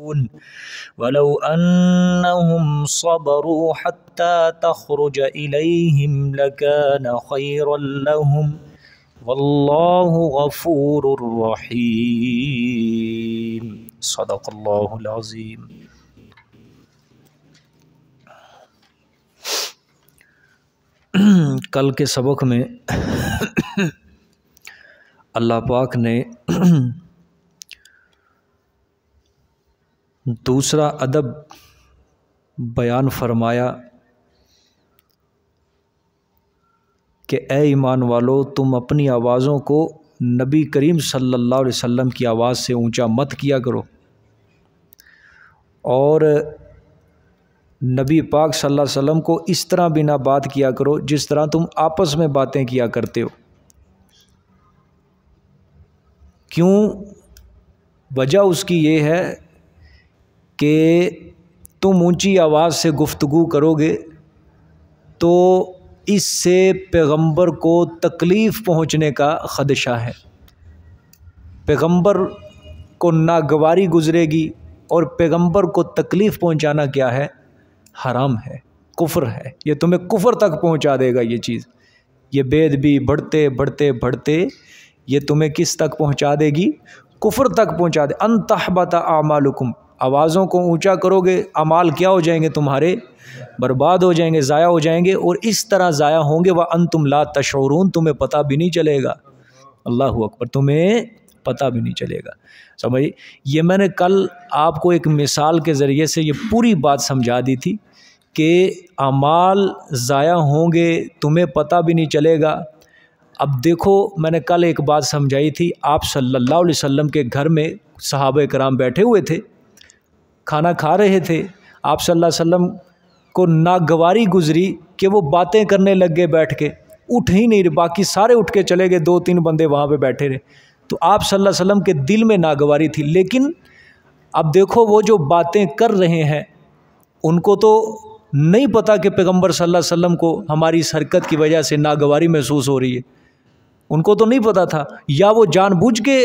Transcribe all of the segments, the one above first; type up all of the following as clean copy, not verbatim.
वलौ अन्नहुम सबरू हत्ता तखरुज इलैहिम लकान खैरन लहुम वल्लाहु गफूरुर रहीम। सदक़ल्लाहुल अज़ीम। कल के सबक में अल्लाह पाक ने दूसरा अदब बयान फरमाया कि ए ईमान वालो, तुम अपनी आवाज़ों को नबी करीम सल्लल्लाहु अलैहि वसल्लम की आवाज़ से ऊंचा मत किया करो और नबी पाक सल्लल्लाहु अलैहि वसल्लम को इस तरह भी ना बात किया करो जिस तरह तुम आपस में बातें किया करते हो। क्यों? वजह उसकी ये है कि तुम ऊंची आवाज़ से गुफ्तगू करोगे तो इससे पैगंबर को तकलीफ़ पहुंचने का ख़दशा है। पैगंबर को नागवारी गुज़रेगी और पैगंबर को तकलीफ़ पहुंचाना क्या है? हराम है, कुफ्र है। ये तुम्हें कुफ्र तक पहुंचा देगा। ये चीज़, ये बेदबी बढ़ते बढ़ते बढ़ते ये तुम्हें किस तक पहुंचा देगी? कुफ्र तक पहुंचा दे। अन्तहबत आमालुकुम, आवाज़ों को ऊंचा करोगे, अमाल क्या हो जाएंगे? तुम्हारे बर्बाद हो जाएंगे, ज़ाया हो जाएंगे। और इस तरह ज़ाया होंगे व अंतुम ला तशऊरून, तुम्हें पता भी नहीं चलेगा। अल्लाहु अकबर, तुम्हें पता भी नहीं चलेगा। समझ? ये मैंने कल आपको एक मिसाल के ज़रिए से ये पूरी बात समझा दी थी कि अमाल ज़ाया होंगे, तुम्हें पता भी नहीं चलेगा। अब देखो, मैंने कल एक बात समझाई थी। आप सल्लल्लाहु अलैहि वसल्लम के घर में सहाबा कराम बैठे हुए थे, खाना खा रहे थे। आप सल्लल्लाहु अलैहि वसल्लम को नागवारी गुजरी कि वो बातें करने लग गए बैठ के, उठ ही नहीं रहे। बाकी सारे उठ के चले गए, 2-3 बंदे वहाँ पे बैठे रहे। तो आप सल्लल्लाहु अलैहि वसल्लम के दिल में नागवारी थी। लेकिन अब देखो, वो जो बातें कर रहे हैं उनको तो नहीं पता कि पैगंबर सल्लल्लाहु अलैहि वसल्लम को हमारी इस हरकत की वजह से नागवारी महसूस हो रही है। उनको तो नहीं पता था, या वो जानबूझ के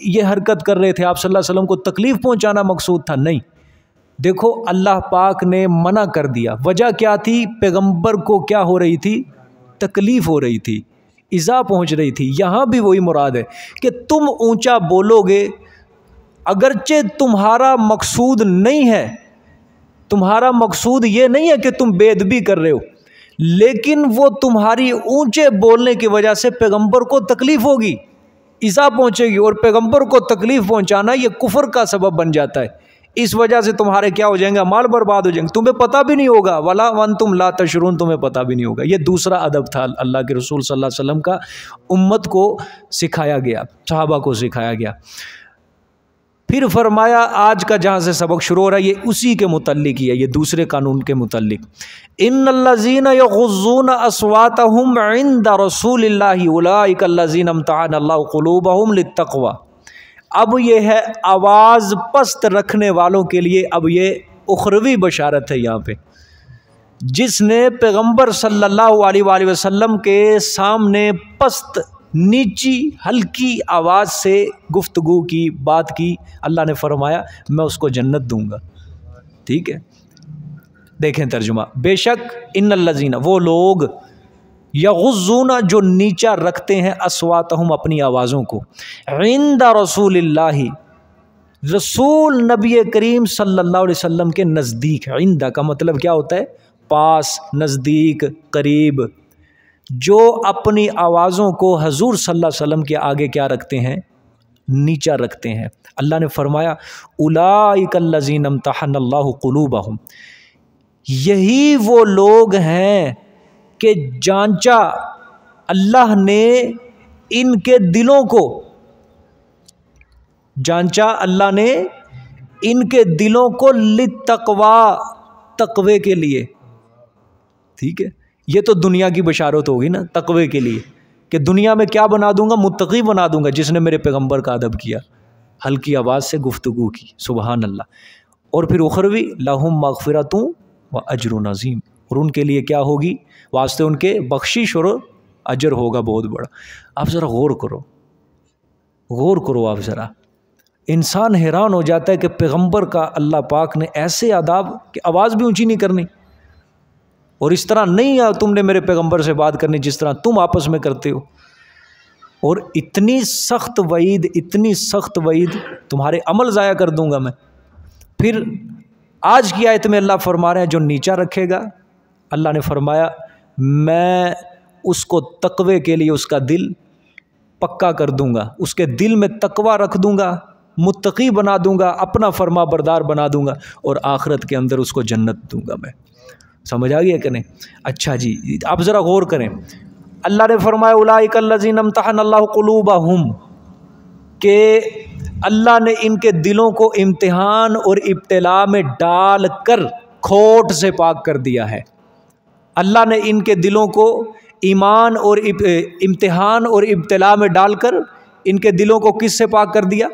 ये हरकत कर रहे थे, आप सल्लल्लाहु अलैहि वसल्लम को तकलीफ़ पहुंचाना मकसूद था? नहीं। देखो, अल्लाह पाक ने मना कर दिया। वजह क्या थी? पैगंबर को क्या हो रही थी? तकलीफ़ हो रही थी, इज़ा पहुंच रही थी। यहाँ भी वही मुराद है कि तुम ऊंचा बोलोगे, अगरचे तुम्हारा मकसूद नहीं है, तुम्हारा मकसूद ये नहीं है कि तुम बेअदबी कर रहे हो, लेकिन वो तुम्हारी ऊंचे बोलने की वजह से पैगंबर को तकलीफ़ होगी, इज़ा पहुंचेगी। और पैगंबर को तकलीफ़ पहुंचाना ये कुफ्र का सबब बन जाता है। इस वजह से तुम्हारे क्या हो जाएंगे? अमाल बर्बाद हो जाएंगे, तुम्हें पता भी नहीं होगा। वला वंतुम ला तशरून, तुम्हें पता भी नहीं होगा। ये दूसरा अदब था अल्लाह के रसूल सल्लल्लाहु अलैहि वसल्लम का, उम्मत को सिखाया गया, सहाबा को सिखाया गया। फिर फरमाया, आज का जहाँ से सबक शुरू हो रहा है ये उसी के मुतल्लिक ही है, ये दूसरे कानून के मुतल्लिक। इन्नल्लज़ीना यग़ुज़्ज़ूना अस्वातहुम इंदा रसूलिल्लाहि उलाइका अल्लज़ीना इम्तहना अल्लाहु क़ुलूबहुम लित्तक़वा। अब ये है आवाज़ पस्त रखने वालों के लिए, अब ये उखरवी बशारत है यहाँ पे। जिसने पैगंबर सल्लल्लाहु अलैहि वसल्लम के सामने पस्त, नीची, हल्की आवाज़ से गुफ्तगू की, बात की, अल्लाह ने फरमाया मैं उसको जन्नत दूंगा। ठीक है, देखें तर्जुमा। बेशक इन्नल्लज़ीना, वो लोग, यग़ुज़्ज़ूना, जो नीचा रखते हैं, अस्वातहुम, अपनी आवाज़ों को, इंदा रसूलिल्लाहि, रसूल नबी करीम सल्लल्लाहु अलैहि वसल्लम के नज़दीक। इंदा का मतलब क्या होता है? पास, नज़दीक, करीब। जो अपनी आवाज़ों को हजूर सल्लल्लाहु अलैहि वसल्लम के आगे क्या रखते हैं? नीचा रखते हैं। अल्लाह ने फरमाया उलाइका अल्लज़ीना इम्तहना अल्लाहु क़ुलूबहुम, यही वो लोग हैं कि जांचा अल्लाह ने इनके दिलों को, जांचा अल्लाह ने इनके दिलों को लित्तक़वा, तक़वे के लिए। ठीक है, ये तो दुनिया की बशारत होगी ना, तक़वे के लिए, कि दुनिया में क्या बना दूंगा? मुत्तक़ी बना दूंगा, जिसने मेरे पैगंबर का अदब किया, हल्की आवाज़ से गुफ्तगू की। सुबहान अल्लाह। और फिर उखरवी, लहुम मग़फ़िरतुन व अज्रुन अज़ीम, और उनके लिए क्या होगी? वास्ते उनके बख्शिश और अजर होगा बहुत बड़ा। आप ज़रा गौर करो, गौर करो आप ज़रा। इंसान हैरान हो जाता है कि पैगंबर का अल्लाह पाक ने ऐसे आदाब कि आवाज़ भी ऊंची नहीं करनी, और इस तरह नहीं तुमने मेरे पैगंबर से बात करनी जिस तरह तुम आपस में करते हो। और इतनी सख्त वईद, इतनी सख्त वईद, तुम्हारे अमल ज़ाया कर दूंगा मैं। फिर आज की आयत में अल्लाह फरमा रहे हैं जो नीचा रखेगा, अल्लाह ने फरमाया मैं उसको तकवे के लिए उसका दिल पक्का कर दूंगा, उसके दिल में तकवा रख दूंगा, मुत्तकी बना दूंगा, अपना फरमा बरदार बना दूंगा, और आखिरत के अंदर उसको जन्नत दूंगा मैं। समझ आ गया कि नहीं? अच्छा जी, आप ज़रा गौर करें, अल्लाह ने फरमाया उलाइकल्लज़ीना इम्तहनल्लाहु क़ुलूबहुम, के अल्लाह ने इनके दिलों को इम्तिहान और इब्तिला में डाल कर खोट से पाक कर दिया है। अल्लाह ने इनके दिलों को ईमान और इम्तिहान और इब्तिला में डालकर इनके दिलों को किस से पाक कर दिया?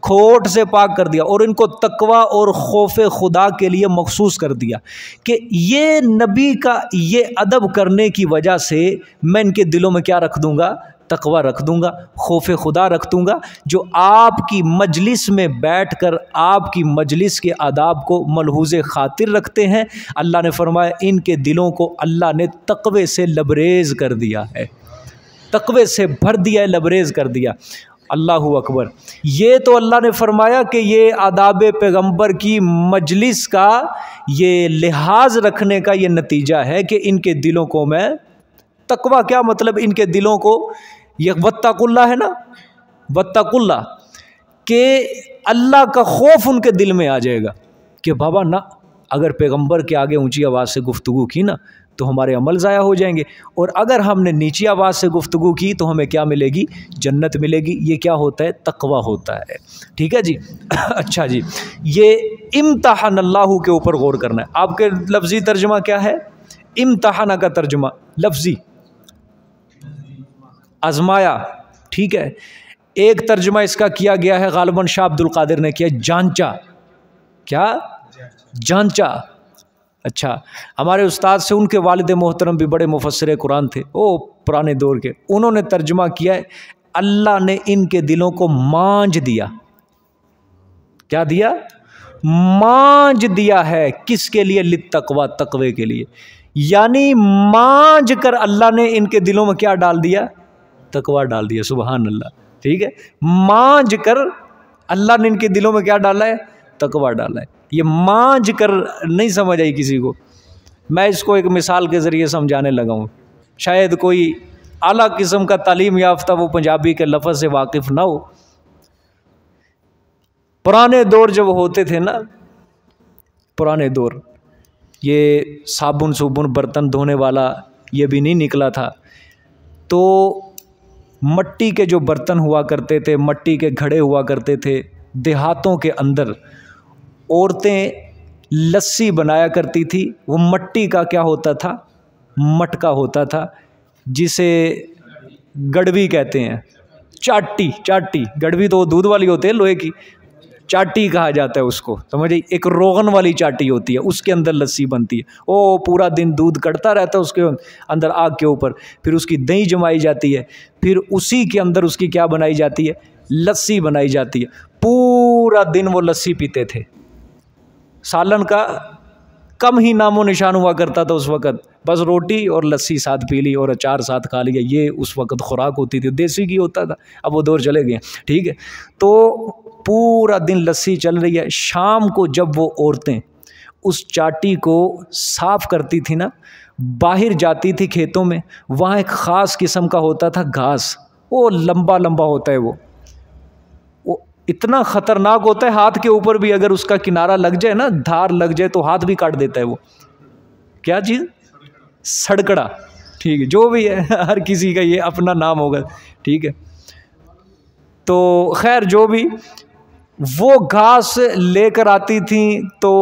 खोट से पाक कर दिया, और इनको तकवा और खौफ खुदा के लिए मखसूस कर दिया कि ये नबी का ये अदब करने की वजह से मैं इनके दिलों में क्या रख दूंगा? तकवा रख दूंगा, खौफ खुदा रख दूंगा, जो आपकी मजलिस में बैठकर आपकी मजलिस के आदाब को मलहूज़ खातिर रखते हैं। अल्लाह ने फरमाया इनके दिलों को अल्लाह ने तकवे से लबरेज़ कर दिया है, तकवे से भर दिया है, लबरेज़ कर दिया। अल्लाहु अकबर। ये तो अल्लाह ने फरमाया कि ये आदाब पैगंबर की मजलिस का, ये लिहाज रखने का ये नतीजा है कि इनके दिलों को मैं तकवा, क्या मतलब इनके दिलों को ये वत्तकुल्लाह है ना, वत्तकुल्लाह, के अल्लाह का खौफ उनके दिल में आ जाएगा कि बाबा ना, अगर पैगंबर के आगे ऊंची आवाज़ से गुफ्तगू की ना तो हमारे अमल ज़ाया हो जाएंगे, और अगर हमने नीची आवाज़ से गुफ्तगू की तो हमें क्या मिलेगी? जन्नत मिलेगी। ये क्या होता है? तकवा होता है। ठीक है जी। अच्छा जी, ये इम्तहनल्लाहु के ऊपर गौर करना है। आपके लफ्ज़ी तर्जुमा क्या है? इम्तहाना का तर्जुमा लफ्ज़ी आजमाया। ठीक है। एक तर्जुमा इसका किया गया है, गालिबन शाह अब्दुल कादिर ने किया, जांचा। क्या? जांचा। अच्छा, हमारे उस्ताद से उनके वालिद मोहतरम भी बड़े मुफस्सिर कुरान थे, ओ पुराने दौर के, उन्होंने तर्जुमा किया है अल्लाह ने इनके दिलों को मांझ दिया। क्या दिया? मांझ दिया है। किसके लिए? लित्तक़वा, तकवे के लिए। यानी मांझ कर अल्लाह ने इनके दिलों में क्या डाल दिया? तकवा डाल दिया। सुबहान अल्लाह। ठीक है। मांझ कर अल्लाह ने इनके दिलों में क्या डाला है? तकवा डाला है। ये मांझ कर नहीं समझ आई किसी को, मैं इसको एक मिसाल के ज़रिए समझाने लगा हूँ। शायद कोई आला किस्म का तालीम याफ्ता वो पंजाबी के लफ्ज़ से वाकिफ़ ना हो। पुराने दौर जब होते थे ना, पुराने दौर, ये साबुन सुबुन बर्तन धोने वाला ये भी नहीं निकला था, तो मट्टी के जो बर्तन हुआ करते थे, मट्टी के घड़े हुआ करते थे, देहातों के अंदर औरतें लस्सी बनाया करती थी। वो मट्टी का क्या होता था? मटका होता था, जिसे गड़वी कहते हैं। चाटी, चाटी, गड़वी तो दूध वाली होती है, लोहे की। चाटी कहा जाता है उसको, समझिए। एक रोगन वाली चाटी होती है, उसके अंदर लस्सी बनती है। ओ पूरा दिन दूध कड़ता रहता है उसके अंदर आग के ऊपर, फिर उसकी दही जमाई जाती है, फिर उसी के अंदर उसकी क्या बनाई जाती है? लस्सी बनाई जाती है। पूरा दिन वो लस्सी पीते थे। सालन का कम ही नामो निशान हुआ करता था उस वक़्त, बस रोटी और लस्सी साथ पी ली और अचार साथ खा लिया, ये उस वक़्त खुराक होती थी। देसी घी होता था, अब वो दौर चले गए। ठीक है। तो पूरा दिन लस्सी चल रही है। शाम को जब वो औरतें उस चाटी को साफ़ करती थी ना, बाहर जाती थी खेतों में, वहाँ एक ख़ास किस्म का होता था घास, वो लंबा लंबा होता है, वो इतना ख़तरनाक होता है, हाथ के ऊपर भी अगर उसका किनारा लग जाए ना, धार लग जाए तो हाथ भी काट देता है वो। क्या चीज़? सड़कड़ा। ठीक है, जो भी है, हर किसी का ये अपना नाम होगा। ठीक है। तो खैर जो भी, वो घास लेकर आती थी तो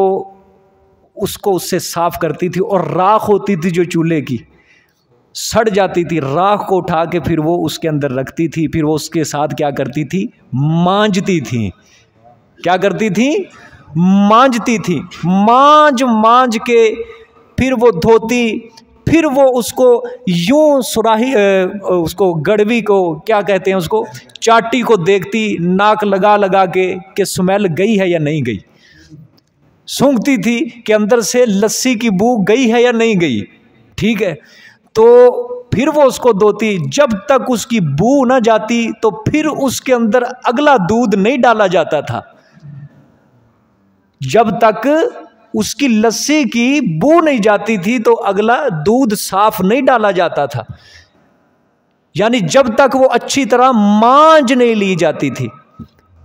उसको उससे साफ़ करती थी, और राख होती थी जो चूल्हे की, सड़ जाती थी, राख को उठा के फिर वो उसके अंदर रखती थी, फिर वो उसके साथ क्या करती थी? मांजती थी। क्या करती थी? मांजती थी। मांज मांज के फिर वो धोती, फिर वो उसको यूं सुराही उसको गड़वी को क्या कहते हैं, उसको चाटी को देखती नाक लगा लगा के कि स्मेल गई है या नहीं गई, सूंघती थी कि अंदर से लस्सी की बू गई है या नहीं गई, ठीक है। तो फिर वो उसको धोती, जब तक उसकी बू ना जाती तो फिर उसके अंदर अगला दूध नहीं डाला जाता था, जब तक उसकी लस्सी की बू नहीं जाती थी तो अगला दूध साफ नहीं डाला जाता था, यानी जब तक वो अच्छी तरह मांज नहीं ली जाती थी।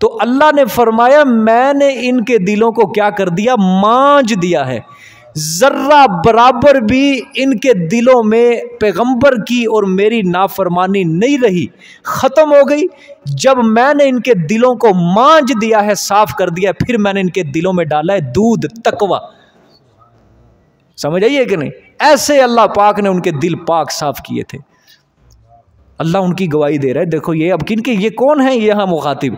तो अल्लाह ने फरमाया मैंने इनके दिलों को क्या कर दिया, मांज दिया है, जर्रा बराबर भी इनके दिलों में पैगंबर की और मेरी नाफरमानी नहीं रही, खत्म हो गई। जब मैंने इनके दिलों को मांज दिया है, साफ कर दिया, फिर मैंने इनके दिलों में डाला है दूध, तकवा। समझ आइए कि नहीं? ऐसे अल्लाह पाक ने उनके दिल पाक साफ किए थे। अल्लाह उनकी गवाही दे रहा है। देखो ये अब किनके, ये कौन है, ये यहाँ मुखातिब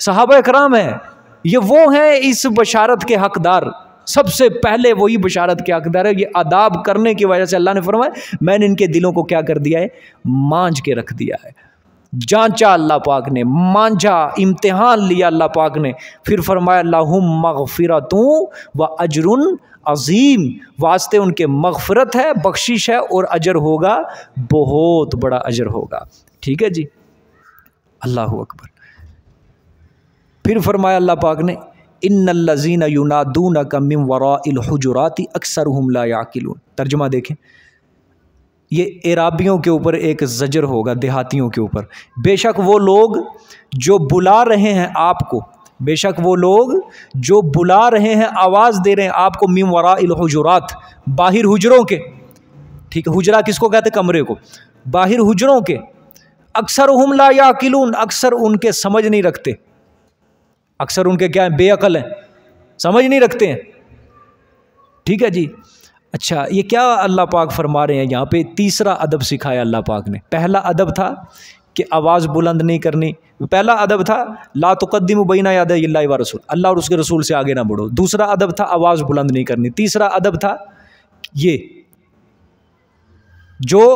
सहाबा इकराम है, ये वो हैं इस बशारत के हकदार, सबसे पहले वही बशारत के हकदार है। ये आदाब करने की वजह से अल्लाह ने फरमाया मैंने इनके दिलों को क्या कर दिया है, मांझ के रख दिया है। जांचा अल्लाह पाक ने, मांझा, इम्तिहान लिया अल्लाह पाक ने, फिर फरमाया लहुम मगफिरतुन व अजरुन अजीम, वास्ते उनके मगफिरत है, बख्शिश है और अजर होगा, बहुत बड़ा अजर होगा। ठीक है जी, अल्लाह अकबर। फिर फरमाया अल्लाह पाक ने इन्नल्लज़ीना युनादूनका मिन वराइल हुजुराति अक्सरुहुम ला याकिलून। तर्जुमा देखें, ये एराबियों के ऊपर एक ज़जर होगा, देहातियों के ऊपर। बेशक वो लोग जो बुला रहे हैं आपको, बेशक वो लोग जो बुला रहे हैं, आवाज़ दे रहे हैं आपको, मिन वराइल हुजुरात, बाहिर हुजरों के, ठीक है, हुजरा किसको कहते, कमरे को, बाहिर हुजरों के, अक्सरुहुम ला याकिलून, अक्सर उनके समझ नहीं रखते, अक्सर उनके क्या है, बेअकल हैं, समझ नहीं रखते हैं। ठीक है जी। अच्छा, ये क्या अल्लाह पाक फरमा रहे हैं यहाँ पे, तीसरा अदब सिखाया अल्लाह पाक ने। पहला अदब था कि आवाज़ बुलंद नहीं करनी, पहला अदब था ला तुक़द्दिमू बैना यदै अल्लाहि व रसूल, अल्लाह और उसके रसूल से आगे ना बढ़ो। दूसरा अदब था आवाज़ बुलंद नहीं करनी। तीसरा अदब था ये जो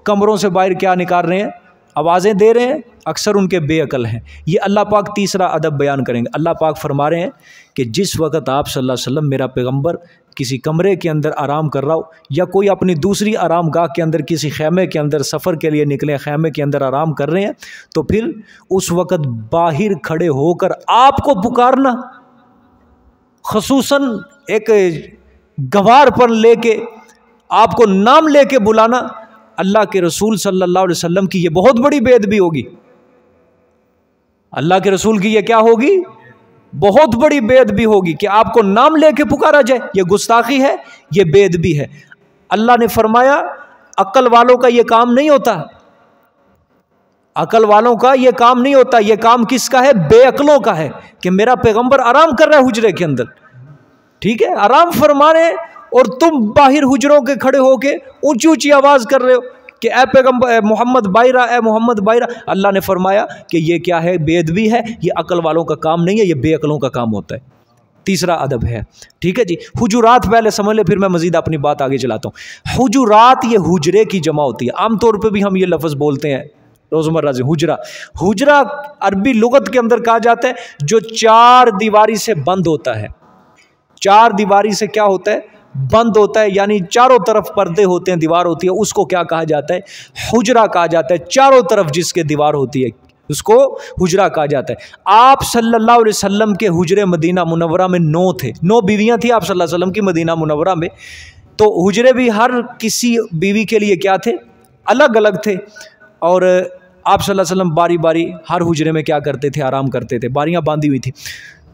कमरों से बाहर क्या निकाल रहे हैं, आवाज़ें दे रहे हैं, अक्सर उनके बेअकल हैं। ये अल्लाह पाक तीसरा अदब बयान करेंगे। अल्लाह पाक फरमा रहे हैं कि जिस वक़्त आप सल्लल्लाहु अलैहि वसल्लम, मेरा पैगंबर, किसी कमरे के अंदर आराम कर रहा हो, या कोई अपनी दूसरी आराम गाह के अंदर, किसी खैमे के अंदर सफ़र के लिए निकले, खैमे के अंदर आराम कर रहे हैं, तो फिर उस वक़्त बाहर खड़े होकर आपको पुकारना, ख़ुसूसन एक गवार पर लेके आपको नाम लेके बुलाना, अल्लाह के रसूल सल्लल्लाहु अलैहि वसल्लम की ये बहुत बड़ी बेअदबी होगी। अल्लाह के रसूल की ये क्या होगी, बहुत बड़ी बेअदबी होगी कि आपको नाम लेके पुकारा जाए। ये गुस्ताखी है, ये बेअदबी है। अल्लाह ने फरमाया अक्ल वालों का ये काम नहीं होता, अक्ल वालों का ये काम नहीं होता। ये काम किसका है, बेअक्लों का है कि मेरा पैगंबर आराम कर रहा है हुजरे के अंदर, ठीक है, आराम फरमा रहे हैं, और तुम बाहर हुजरों के खड़े होके ऊंची ऊंची आवाज़ कर रहे हो कि ए पैगंबर, मोहम्मद बायरा, ए मोहम्मद बायरा। अल्लाह ने फरमाया कि ये क्या है, बेअदबी है, ये अक्ल वालों का काम नहीं है, ये बेअक्लों का काम होता है। तीसरा अदब है। ठीक है जी। हुजुरात पहले समझ ले, फिर मैं मजीद अपनी बात आगे चलाता हूँ। हुजुरात ये हुजरे की जमा होती है। आमतौर पर भी हम ये लफ्ज़ बोलते हैं रोज़मर्रा से, हुजरा। हुजरा अरबी लुगत के अंदर कहा जाता है जो चार दीवारी से बंद होता है। चार दीवारी से क्या होता है, बंद होता है, यानी चारों तरफ पर्दे होते हैं, दीवार होती है, उसको क्या कहा जाता है, हुजरा कहा जाता है। चारों तरफ जिसके दीवार होती है उसको हुजरा कहा जाता है। आप सल्लल्लाहु अलैहि वसल्लम के हुजरे मदीना मुनव्वरा में 9 थे, 9 बीवियां थी आप सल्लल्लाहु अलैहि वसल्लम की मदीना मुनव्वरा में। तो हुजरे भी हर किसी बीवी के लिए क्या थे, अलग अलग थे, और आप सल्लल्लाहु अलैहि वसल्लम बारी बारी हर हुजरे में क्या करते थे, आराम करते थे। बारियां बांधी हुई थी,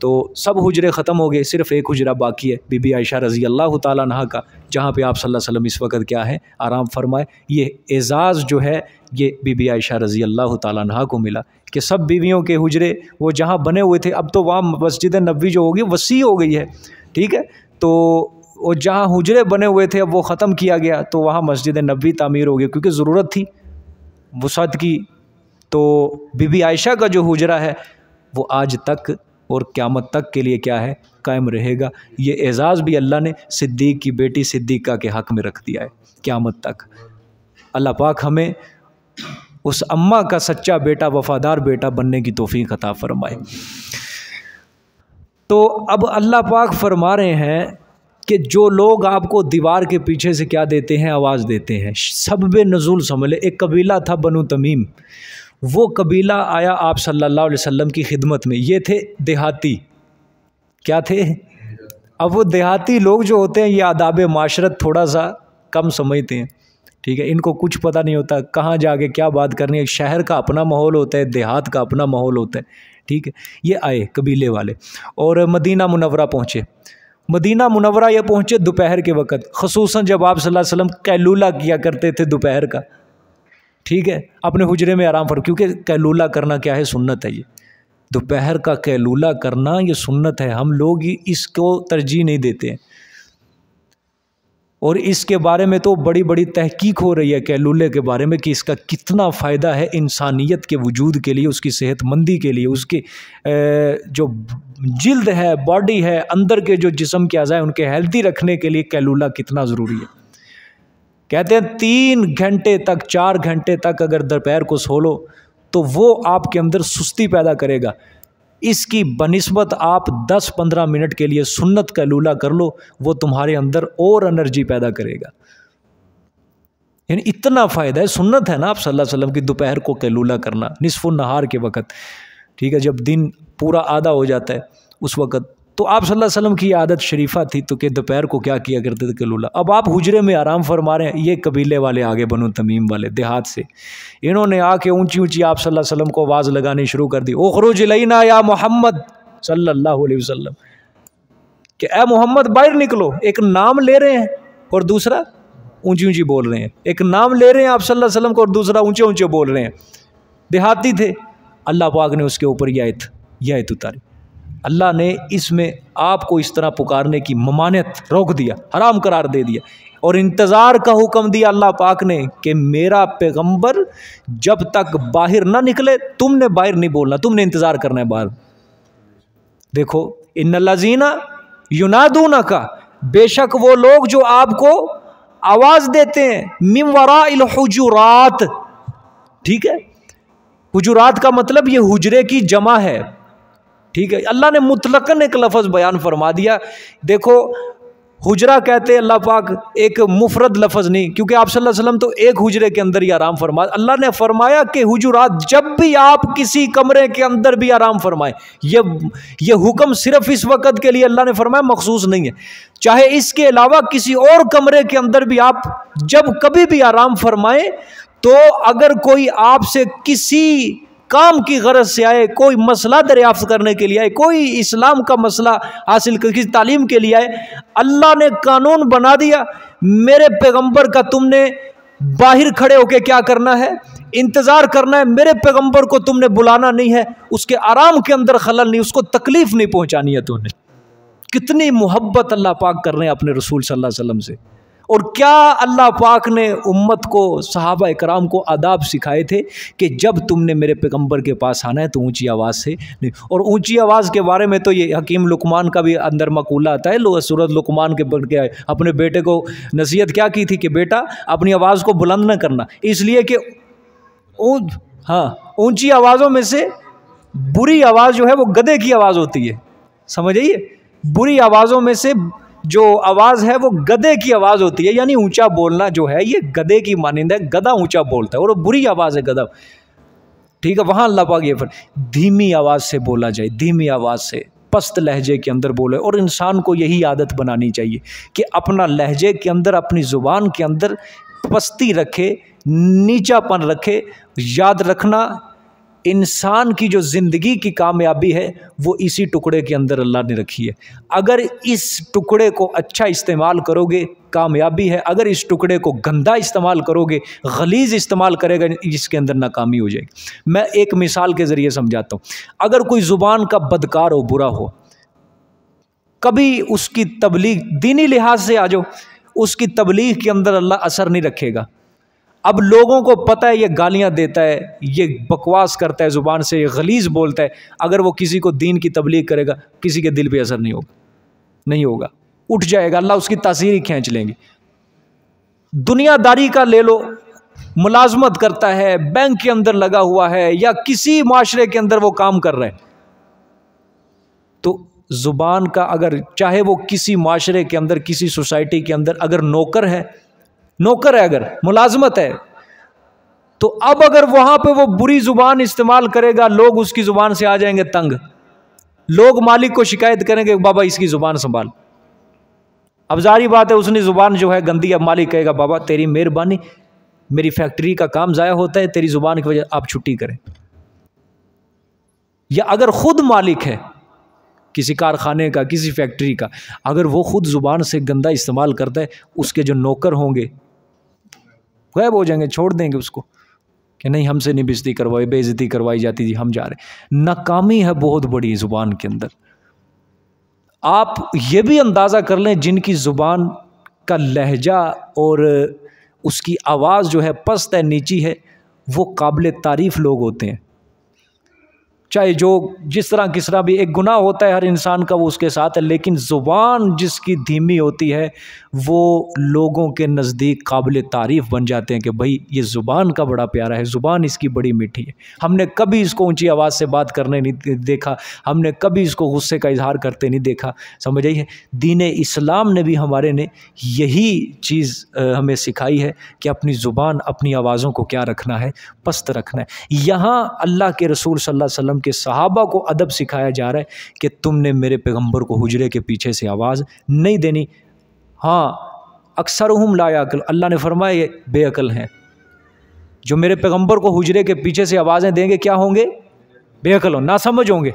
तो सब हुजरे ख़त्म हो गए, सिर्फ एक हुजरा बाकी है, बीबी आयशा रज़ी अल्लाह ताला अन्हा का, जहाँ पे आप सल्लल्लाहु अलैहि वसल्लम इस वक्त क्या है, आराम फरमाए। ये एज़ाज़ जो है ये बीबी आयशा रज़ी अल्लाह ताला अन्हा को मिला कि सब बीवियों के हुजरे वो जहाँ बने हुए थे, अब तो वहाँ मस्जिद नबवी जो होगी वसी हो गई है, ठीक है, तो वो जहाँ हुजरे बने हुए थे अब वो ख़त्म किया गया, तो वहाँ मस्जिद नबवी तामीर हो गई क्योंकि ज़रूरत थी वसअत की। तो बीबी आयशा का जो हुजरा है वो आज तक और क़यामत तक के लिए क्या है, कायम रहेगा। ये एजाज़ भी अल्लाह ने सिद्दीक़ की बेटी सिद्दीक़ा के हक़ में रख दिया है क़यामत तक। अल्लाह पाक हमें उस अम्मा का सच्चा बेटा, वफ़ादार बेटा बनने की तौफ़ीक़ अता फ़रमाए। तो अब अल्लाह पाक फरमा रहे हैं कि जो लोग आपको दीवार के पीछे से क्या देते हैं, आवाज़ देते हैं, सबबे नुज़ूल समझ ले। एक कबीला था बनु तमीम, वो कबीला आया आप सल्लल्लाहु अलैहि वसल्लम की खिदमत में। ये थे देहाती, क्या थे? अब वो देहाती लोग जो होते हैं ये आदाब माशरत थोड़ा सा कम समझते हैं, ठीक है। इनको कुछ पता नहीं होता कहाँ जाके क्या बात करनी है। शहर का अपना माहौल होता है, देहात का अपना माहौल होता है, ठीक है। ये आए कबीले वाले और मदीना मुनव्वरा पहुँचे। मदीना मुनव्वरा ये पहुँचे दोपहर के वक़्त, ख़ुसूसन जब आप सल्लल्लाहु अलैहि वसल्लम कैलूला किया करते थे दोपहर का, ठीक है, अपने हुजरे में आराम फरमा, क्योंकि कैलूला करना क्या है, सुन्नत है। ये दोपहर का कैलूला करना ये सुन्नत है। हम लोग इसको तरजीह नहीं देते हैं और इसके बारे में तो बड़ी बड़ी तहकीक हो रही है कैलूले के बारे में कि इसका कितना फ़ायदा है इंसानियत के वजूद के लिए, उसकी सेहतमंदी के लिए, उसकी जो जिल्द है, बॉडी है, अंदर के जो जिस्म के अज़ा है उनके हेल्दी रखने के लिए कैलूला कितना ज़रूरी है। कहते हैं 3 घंटे तक, 4 घंटे तक अगर दोपहर को सो लो तो वो आपके अंदर सुस्ती पैदा करेगा। इसकी बनिस्बत आप 10-15 मिनट के लिए सुन्नत कैलूला कर लो, वो तुम्हारे अंदर और एनर्जी पैदा करेगा। यानी इतना फ़ायदा है, सुन्नत है ना आप सल्लल्लाहु अलैहि वसल्लम की दोपहर को कैलूला करना, निस्फ़ुन नहार के वक़्त, ठीक है, जब दिन पूरा आधा हो जाता है उस वक़्त। तो आप सल्लल्लाहु अलैहि वसल्लम की आदत शरीफा थी तो कि दोपहर को क्या किया करते थे, कैलूला। अब आप हुजरे में आराम फरमा रहे हैं, ये कबीले वाले आगे बनु तमीम वाले देहात से, इन्होंने आके ऊंची ऊंची आप सल्लल्लाहु अलैहि वसल्लम को आवाज़ लगानी शुरू कर दी, उखरुज इलैना या मोहम्मद सल्लल्लाहु अलैहि वसल्लम, कि ए मोहम्मद बाहर निकलो। एक नाम ले रहे हैं और दूसरा ऊंची ऊंची बोल रहे हैं, एक नाम ले रहे हैं आप सल्लल्लाहु अलैहि वसल्लम को और दूसरा ऊंचे ऊंचे बोल रहे हैं। देहाती थे। अल्लाह पाक ने उसके ऊपर यह आयत उतारी। अल्लाह ने इसमें आपको इस तरह पुकारने की ममानियत रोक दिया, हराम करार दे दिया और इंतज़ार का हुक्म दिया अल्लाह पाक ने कि मेरा पैगंबर जब तक बाहर ना निकले तुमने बाहर नहीं बोलना, तुमने इंतज़ार करना है बाहर। देखो, इन्नल्लज़ीना युनादूनका, बेशक वो लोग जो आपको आवाज़ देते हैं, मिन वराइल हुजुरात, ठीक है। हुजुरात का मतलब ये हुजरे की जमा है, ठीक है। अल्लाह ने मुतलकन एक लफ्ज़ बयान फरमा दिया। देखो, हुजरा कहते हैं अल्लाह पाक, एक मुफरद लफ्ज़ नहीं, क्योंकि आप सल्लल्लाहु अलैहि वसल्लम तो एक हुजरे के अंदर ही आराम फरमा। अल्लाह ने फरमाया कि हुजुरात, जब भी आप किसी कमरे के अंदर भी आराम फरमाएं, ये हुक्म सिर्फ इस वक़्त के लिए अल्लाह ने फरमाया, मखसूस नहीं है। चाहे इसके अलावा किसी और कमरे के अंदर भी आप जब कभी भी आराम फरमाएं, तो अगर कोई आपसे किसी काम की गरज से आए, कोई मसला दरियाफ्त करने के लिए आए, कोई इस्लाम का मसला हासिल किसी तालीम के लिए आए, अल्लाह ने कानून बना दिया, मेरे पैगंबर का तुमने बाहर खड़े होके क्या करना है, इंतज़ार करना है। मेरे पैगंबर को तुमने बुलाना नहीं है, उसके आराम के अंदर खलल नहीं, उसको तकलीफ़ नहीं पहुंचानी है तुमने। कितनी मोहब्बत अल्लाह पाक कर रहे हैं अपने रसूल सल्लल्लाहु अलैहि वसल्लम से। और क्या अल्लाह पाक ने उम्मत को, सहाबा इकराम को आदाब सिखाए थे कि जब तुमने मेरे पैगंबर के पास आना है तो ऊंची आवाज़ से नहीं। और ऊंची आवाज़ के बारे में तो ये हकीम लुकमान का भी अंदर मकूला आता है। सूरत लुकमान के बढ़ के अपने बेटे को नसीहत क्या की थी कि बेटा अपनी आवाज़ को बुलंद न करना, इसलिए कि हाँ, ऊंची आवाज़ों में से बुरी आवाज़ जो है वो गधे की आवाज़ होती है, समझ आइए। बुरी आवाज़ों में से जो आवाज़ है वो गधे की आवाज़ होती है, यानी ऊंचा बोलना जो है ये गधे की मानिंद है, गधा ऊंचा बोलता है और वो बुरी आवाज़ है गधा, ठीक है। वहाँ अल्लाह पाक ये धीमी आवाज़ से बोला जाए, धीमी आवाज़ से, पस्त लहजे के अंदर बोले। और इंसान को यही आदत बनानी चाहिए कि अपना लहजे के अंदर, अपनी ज़ुबान के अंदर पस्ती रखे, नीचापन रखे। याद रखना, इंसान की जो ज़िंदगी की कामयाबी है वो इसी टुकड़े के अंदर अल्लाह ने रखी है। अगर इस टुकड़े को अच्छा इस्तेमाल करोगे कामयाबी है, अगर इस टुकड़े को गंदा इस्तेमाल करोगे, गलीज़ इस्तेमाल करेगा, इसके अंदर नाकामी हो जाएगी। मैं एक मिसाल के ज़रिए समझाता हूँ। अगर कोई ज़ुबान का बदकार हो, बुरा हो, कभी उसकी तबलीग दीनी लिहाज से आ जाओ, उसकी तबलीग के अंदर अल्लाह असर नहीं रखेगा। अब लोगों को पता है ये गालियां देता है, ये बकवास करता है ज़ुबान से, ये गलीज़ बोलता है। अगर वो किसी को दीन की तबलीग करेगा, किसी के दिल पे असर नहीं होगा, नहीं होगा, उठ जाएगा, अल्लाह उसकी तासीर ही खींच लेंगे। दुनियादारी का ले लो, मुलाजमत करता है, बैंक के अंदर लगा हुआ है या किसी माशरे के अंदर वो काम कर रहा है, तो ज़ुबान का अगर, चाहे वो किसी माशरे के अंदर, किसी सोसाइटी के अंदर अगर नौकर है, अगर मुलाजमत है, तो अब अगर वहां पे वो बुरी ज़ुबान इस्तेमाल करेगा, लोग उसकी ज़ुबान से आ जाएंगे तंग, लोग मालिक को शिकायत करेंगे बाबा इसकी ज़ुबान संभाल। अब जारी बात है उसने ज़ुबान जो है गंदी, अब मालिक कहेगा बाबा तेरी मेहरबानी, मेरी फैक्ट्री का काम ज़ाया होता है, तेरी ज़ुबान की वजह आप छुट्टी करें। या अगर खुद मालिक है किसी कारखाने का, किसी फैक्ट्री का, अगर वो खुद ज़ुबान से गंदा इस्तेमाल करता है, उसके जो नौकर होंगे गायब हो जाएंगे, छोड़ देंगे उसको कि नहीं हमसे नहीं बेइज्जती करवाई जाती थी, हम जा रहे। नाकामी है बहुत बड़ी ज़ुबान के अंदर। आप ये भी अंदाज़ा कर लें जिनकी ज़ुबान का लहजा और उसकी आवाज़ जो है पस्त है, नीची है, वो काबिल तारीफ़ लोग होते हैं। चाहे जो जिस तरह किस तरह भी एक गुनाह होता है हर इंसान का, वो उसके साथ है, लेकिन ज़ुबान जिसकी धीमी होती है वो लोगों के नज़दीक काबिल तारीफ़ बन जाते हैं कि भाई ये ज़ुबान का बड़ा प्यारा है, ज़ुबान इसकी बड़ी मीठी है। हमने कभी इसको ऊंची आवाज़ से बात करने नहीं देखा, हमने कभी इसको गुस्से का इजहार करते नहीं देखा। समझ आई है? दीन इस्लाम ने भी हमारे ने यही चीज़ हमें सिखाई है कि अपनी ज़ुबान, अपनी आवाज़ों को क्या रखना है, पस्त रखना है। यहाँ अल्लाह के रसूल सल्लल्लाहु अलैहि वसल्लम के सहाबा को अदब सिखाया जा रहा है कि तुमने मेरे पैगंबर को हुजरे के पीछे से आवाज़ नहीं देनी। हाँ, अक्सरुहुम ला याक़िल, अल्लाह ने फरमाया ये बेअकल हैं। जो मेरे पैगंबर को हुजरे के पीछे से आवाज़ें देंगे क्या होंगे? बेअकल हो, ना समझ होंगे।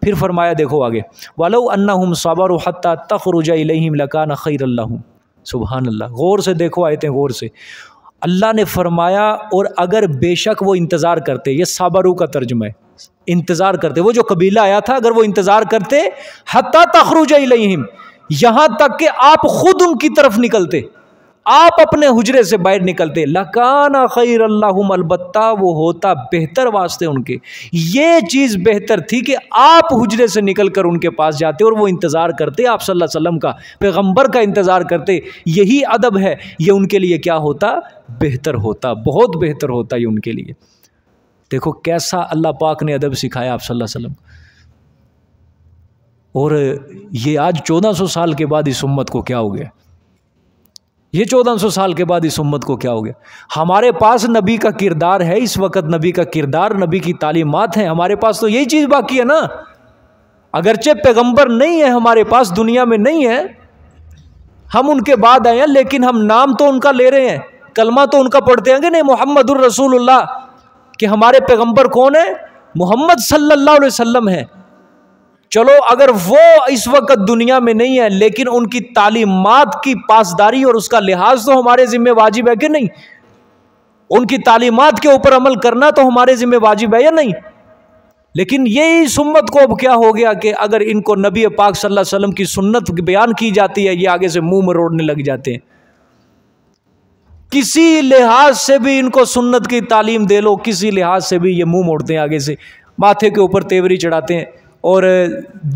फिर फरमाया देखो आगे, वलौ अन्नहुम सबरु हत्ता तखरुज इलैहिम लकान खैरल लहुम। सुभान अल्लाह, गौर से देखो आयतें, गौर से। अल्लाह ने फरमाया और अगर बेशक वो इंतज़ार करते, ये साबरू का तर्जुमा है, इंतज़ार करते, वो जो कबीला आया था अगर वो इंतज़ार करते हत्ता तखरुज इलैहिम, यहाँ तक कि आप खुद उनकी तरफ निकलते, आप अपने हुजरे से बाहर निकलते, लकाना खैरल लहुम, अलबत्ता वो होता बेहतर वास्ते उनके। ये चीज़ बेहतर थी कि आप हुजरे से निकल कर उनके पास जाते और वो इंतज़ार करते, आप सल्लल्लाहु अलैहि वसल्लम का, पैगंबर का इंतज़ार करते। यही अदब है, ये उनके लिए क्या होता? बेहतर होता, बहुत बेहतर होता ये उनके लिए। देखो कैसा अल्लाह पाक ने अदब सिखाया आप सल्लल्लाहु अलैहि वसल्लम। और ये आज 1400 साल के बाद इस उम्मत को क्या हो गया? ये 1400 साल के बाद इस उम्मत को क्या हो गया? हमारे पास नबी का किरदार है इस वक्त, नबी का किरदार, नबी की तालीमात हैं हमारे पास, तो यही चीज़ बाकी है ना। अगरचे पैगंबर नहीं है हमारे पास, दुनिया में नहीं है, हम उनके बाद आए हैं, लेकिन हम नाम तो उनका ले रहे हैं, कलमा तो उनका पढ़ते हैं कि नहीं, मुहम्मदुर रसूलुल्लाह, कि हमारे पैगंबर कौन है? मोहम्मद सल्लल्लाहु अलैहि वसल्लम है। चलो अगर वो इस वक्त दुनिया में नहीं है, लेकिन उनकी तालीमात की पासदारी और उसका लिहाज तो हमारे जिम्मे वाजिब है कि नहीं? उनकी तालीमात के ऊपर अमल करना तो हमारे जिम्मे वाजिब है या नहीं? लेकिन ये इस उम्मत को अब क्या हो गया कि अगर इनको नबी पाक सल्लल्लाहु अलैहि वसल्लम की सुन्नत बयान की जाती है, ये आगे से मुंह मरोड़ने लग जाते हैं। किसी लिहाज से भी इनको सुन्नत की तालीम दे लो, किसी लिहाज से भी ये मुंह मोड़ते हैं, आगे से माथे के ऊपर तेवरी चढ़ाते हैं और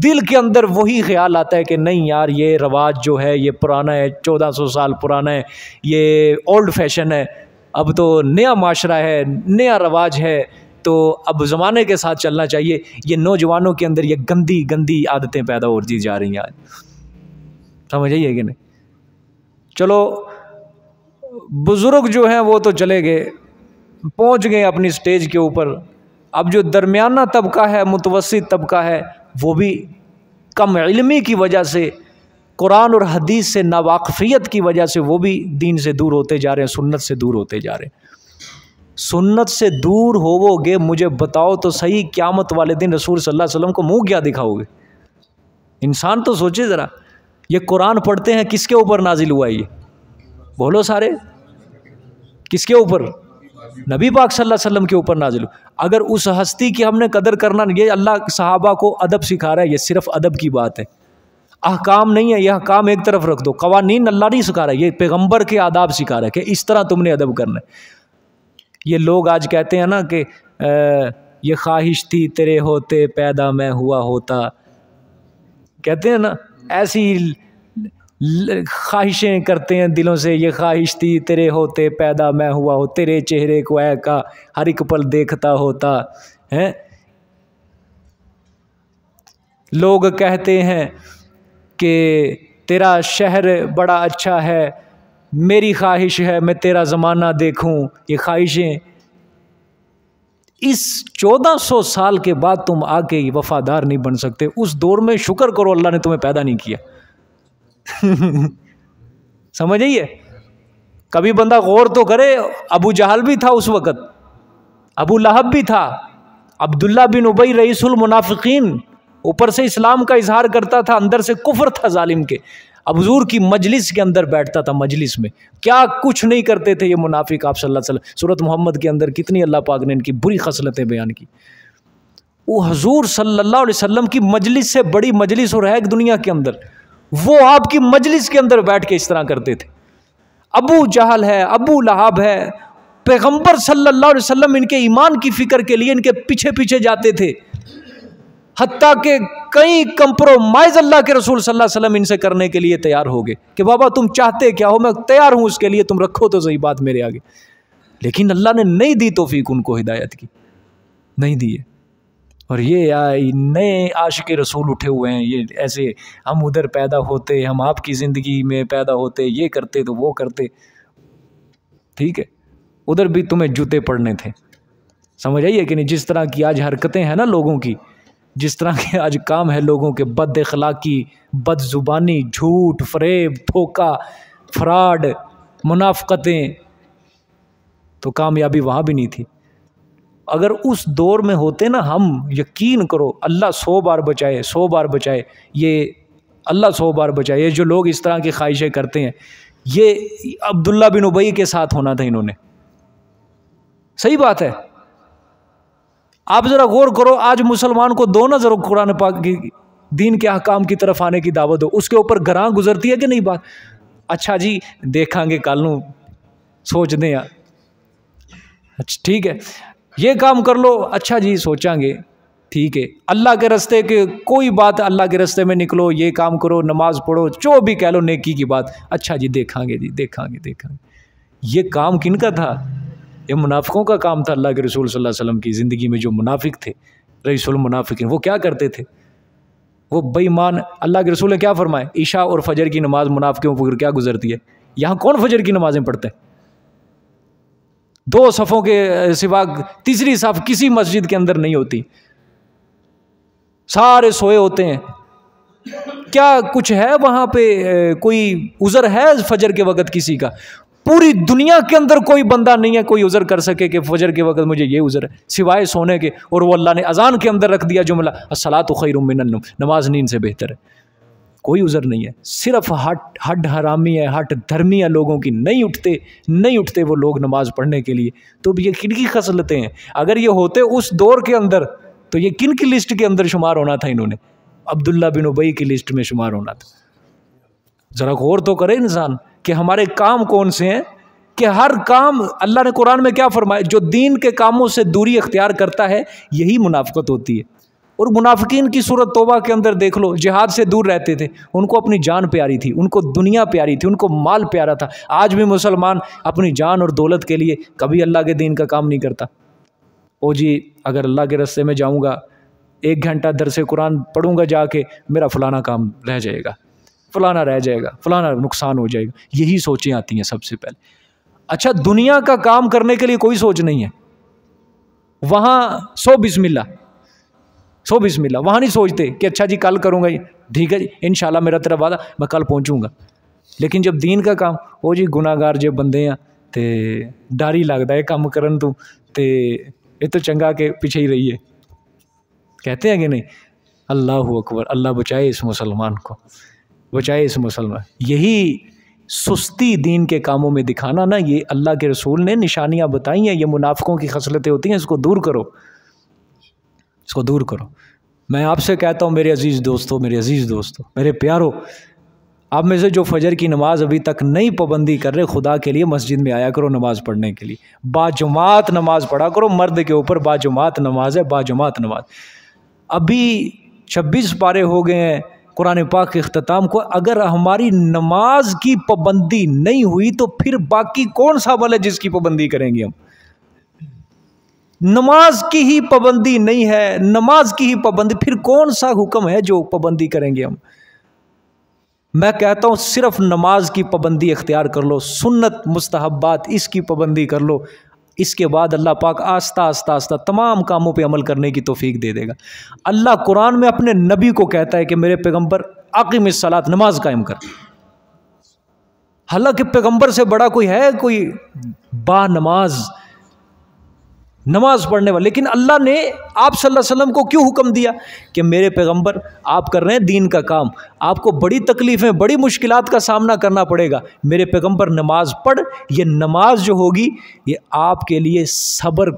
दिल के अंदर वही ख्याल आता है कि नहीं यार ये रवाज जो है ये पुराना है, 1400 साल पुराना है, ये ओल्ड फैशन है, अब तो नया माशरा है, नया रवाज है, तो अब ज़माने के साथ चलना चाहिए। ये नौजवानों के अंदर ये गंदी गंदी आदतें पैदा होती जा रही हैं आज, समझ आइए कि नहीं? चलो बुज़ुर्ग जो हैं वो तो चले गए, पहुंच गए अपनी स्टेज के ऊपर। अब जो दरमियाना तबका है, मुतवस्सित तबका है, वो भी कम इल्मी की वजह से, कुरान और हदीस से नावाकफ़ियत की वजह से वो भी दीन से दूर होते जा रहे हैं, सुन्नत से दूर होते जा रहे हैं। सुन्नत से दूर होवोगे, मुझे बताओ तो सही, क़यामत वाले दिन रसूल सल्लल्लाहु अलैहि वसल्लम को मुँह क्या दिखाओगे? इंसान तो सोचे ज़रा, ये कुरान पढ़ते हैं किसके ऊपर नाजिल हुआ? ये बोलो सारे, किसके ऊपर? नबी पाक सल्लल्लाहु अलैहि वसल्लम के ऊपर नाजिल। अगर उस हस्ती की हमने कदर करना, ये अल्लाह सहाबा को अदब सिखा रहा है, ये सिर्फ अदब की बात है। अहकाम नहीं है, यह अहकाम एक तरफ रख दो। कवानीन अल्लाह नहीं सिखा रहा है, ये पैगंबर के आदाब सिखा रहा है कि इस तरह तुमने अदब करना है। ये लोग आज कहते हैं ना कि ये ख्वाहिश थी तेरे होते पैदा मैं हुआ होता, कहते हैं ना, ऐसी ख्वाहिशें करते हैं दिलों से। ये ख्वाहिश थी तेरे होते पैदा मैं हुआ हो, तेरे चेहरे को ऐ का हर एक पल देखता होता है। लोग कहते हैं कि तेरा शहर बड़ा अच्छा है, मेरी ख्वाहिश है मैं तेरा ज़माना देखूं। ये ख्वाहिशें, इस 1400 साल के बाद तुम आके वफादार नहीं बन सकते। उस दौर में शुक्र करो अल्लाह ने तुम्हें पैदा नहीं किया। समझ आइए, कभी बंदा गौर तो करे। अबू जहल भी था उस वक़्त, अबू लहब भी था, अब्दुल्ला बिन उबई रईसुल मुनाफिकीन, ऊपर से इस्लाम का इजहार करता था, अंदर से कुफ्र था जालिम के। अब हुजूर की मजलिस के अंदर बैठता था, मजलिस में क्या कुछ नहीं करते थे ये मुनाफिक। आप सल्लल्लाहु अलैहि वसल्लम, सूरत मोहम्मद के अंदर कितनी अल्लाह पाक ने इनकी बुरी खसलतें बयान की। वो हुजूर सल्लल्लाहु अलैहि वसल्लम की मजलिस से बड़ी मजलिस और है दुनिया के अंदर, वो आपकी मजलिस के अंदर बैठ के इस तरह करते थे। अबू जहल है, अबू लहब है, पैगंबर सल्लल्लाहु अलैहि वसल्लम इनके ईमान की फिक्र के लिए इनके पीछे पीछे जाते थे। हत्ता के कई कंप्रोमाइज अल्लाह के रसूल सल्लल्लाहु अलैहि वसल्लम इनसे करने के लिए तैयार हो गए कि बाबा तुम चाहते क्या हो, मैं तैयार हूं उसके लिए, तुम रखो तो सही बात मेरे आगे। लेकिन अल्लाह ने नहीं दी तौफीक उनको, हिदायत की नहीं दी है। और ये नए आशिक रसूल उठे हुए हैं, ये ऐसे हम उधर पैदा होते, हम आपकी ज़िंदगी में पैदा होते, ये करते तो वो करते। ठीक है, उधर भी तुम्हें जूते पड़ने थे। समझ आइए कि नहीं? जिस तरह की आज हरकतें हैं ना लोगों की, जिस तरह के आज काम है लोगों के, बद अखलाकी, बदजुबानी, झूठ, फरेब, धोखा, फ्रॉड, मुनाफकतें, तो कामयाबी वहाँ भी नहीं थी। अगर उस दौर में होते ना हम, यकीन करो अल्लाह 100 बार बचाए, 100 बार बचाए, ये अल्लाह 100 बार बचाए। ये जो लोग इस तरह की ख्वाहिशें करते हैं, ये अब्दुल्ला बिन उबई के साथ होना था इन्होंने। सही बात है। आप ज़रा गौर करो, आज मुसलमान को दो ना ज़रा कुरान पाक की दीन के अहकाम की तरफ आने की दावत दो, उसके ऊपर गरां गुजरती है कि नहीं बात? अच्छा जी देखांगे कल नू, सोच दें यार, अच्छा ठीक है ये काम कर लो, अच्छा जी सोचांगे, ठीक है। अल्लाह के रास्ते के कोई बात, अल्लाह के रास्ते में निकलो, ये काम करो, नमाज पढ़ो, जो भी कह लो नेकी की बात, अच्छा जी देखांगे जी, देखांगे। ये काम किन का था? ये मुनाफिकों का काम था। अल्लाह के रसूल सल्लल्लाहु अलैहि वसल्लम की ज़िंदगी में जो मुनाफिक थे, रईसुल मुनाफिकीन, वो क्या करते थे? वो बेईमान। अल्लाह के रसूल ने क्या फरमाए? ईशा और फजर की नमाज मुनाफिकों पर क्या गुजरती है? यहाँ कौन फजर की नमाज़ें पढ़ते हैं? 2 सफ़ों के सिवा तीसरी सफ़ किसी मस्जिद के अंदर नहीं होती, सारे सोए होते हैं। क्या कुछ है वहाँ पे? कोई उज़र है फजर के वक़्त किसी का? पूरी दुनिया के अंदर कोई बंदा नहीं है कोई उज़र कर सके कि फजर के वक़्त मुझे ये उज़र है, सिवाय सोने के। और वो अल्लाह ने अज़ान के अंदर रख दिया जुमला, अस्सलातु खैरुम मिनन नौम, नमाज नींद से बेहतर है। कोई उज़र नहीं है, सिर्फ हड हरामी है, हट धर्मी है लोगों की, नहीं उठते वो लोग नमाज पढ़ने के लिए। तो ये किन की खसलतें हैं? अगर ये होते उस दौर के अंदर तो ये किन की लिस्ट के अंदर शुमार होना था? इन्होंने अब्दुल्ला बिन उबई की लिस्ट में शुमार होना था। ज़रा गौर तो करे इंसान कि हमारे काम कौन से हैं, कि हर काम अल्लाह ने कुरान में क्या फरमाया? जो दीन के कामों से दूरी अख्तियार करता है यही मुनाफिकत होती है। और मुनाफिकीन की सूरत तौबा के अंदर देख लो, जिहाद से दूर रहते थे, उनको अपनी जान प्यारी थी, उनको दुनिया प्यारी थी, उनको माल प्यारा था। आज भी मुसलमान अपनी जान और दौलत के लिए कभी अल्लाह के दीन का काम नहीं करता। ओ जी अगर अल्लाह के रास्ते में जाऊँगा, 1 घंटा दरसे कुरान पढ़ूँगा जाके, मेरा फ़लाना काम रह जाएगा, फ़लाना रह जाएगा, फ़लाना नुकसान हो जाएगा, यही सोचें आती हैं सबसे पहले। अच्छा दुनिया का काम करने के लिए कोई सोच नहीं है, वहाँ 100 बिस्मिल्लाह, वहाँ नहीं सोचते कि अच्छा जी कल करूँगा, ठीक है जी इंशाल्लाह मेरा तेरा वादा, मैं कल पहुँचूँगा। लेकिन जब दीन का काम, ओ जी गुनाहगार जो बंदे हैं तो डर ही लगता है काम करन तो ये तो चंगा के पीछे ही रहिए, कहते हैं कि नहीं? अल्लाह अकबर, अल्लाह बचाए इस मुसलमान को, बचाए इस मुसलमान। यही सुस्ती दीन के कामों में दिखाना ना, ये अल्लाह के रसूल ने निशानियाँ बताई हैं, ये मुनाफिकों की खसलतें होती हैं, इसको दूर करो, इसको दूर करो। मैं आपसे कहता हूँ मेरे अजीज़ दोस्तों, मेरे अजीज़ दोस्तों, मेरे प्यारों, आप में से जो फजर की नमाज़ अभी तक नहीं पाबंदी कर रहे, खुदा के लिए मस्जिद में आया करो नमाज़ पढ़ने के लिए। बाजुमात नमाज़ पढ़ा करो, मर्द के ऊपर बाजुमात नमाज है, बाजुमात नमाज। अभी 26 पारे हो गए हैं कुरान पाक के इख्तिताम को। अगर हमारी नमाज की पाबंदी नहीं हुई तो फिर बाकी कौन सा अमल है जिसकी पाबंदी करेंगे हम? नमाज की ही पाबंदी नहीं है, नमाज की ही पाबंदी, फिर कौन सा हुक्म है जो पाबंदी करेंगे हम? मैं कहता हूँ सिर्फ नमाज की पाबंदी इख्तियार कर लो, सुन्नत मुस्तहब्बात इसकी पाबंदी कर लो, इसके बाद अल्लाह पाक आस्ता आस्ता आस्ता तमाम कामों पे अमल करने की तौफीक दे देगा। अल्लाह कुरान में अपने नबी को कहता है कि मेरे पैगंबर अक़ीमिस सलात, नमाज कायम कर। हालांकि पैगंबर से बड़ा कोई है, कोई बा नमाज नमाज पढ़ने वाला, लेकिन अल्लाह ने आप सल्लल्लाहु अलैहि वसल्लम को क्यों हुक्म दिया कि मेरे पैगंबर आप कर रहे हैं दीन का काम, आपको बड़ी तकलीफ़ें बड़ी मुश्किलात का सामना करना पड़ेगा, मेरे पैगंबर नमाज पढ़। ये नमाज जो होगी ये आपके लिए सब्र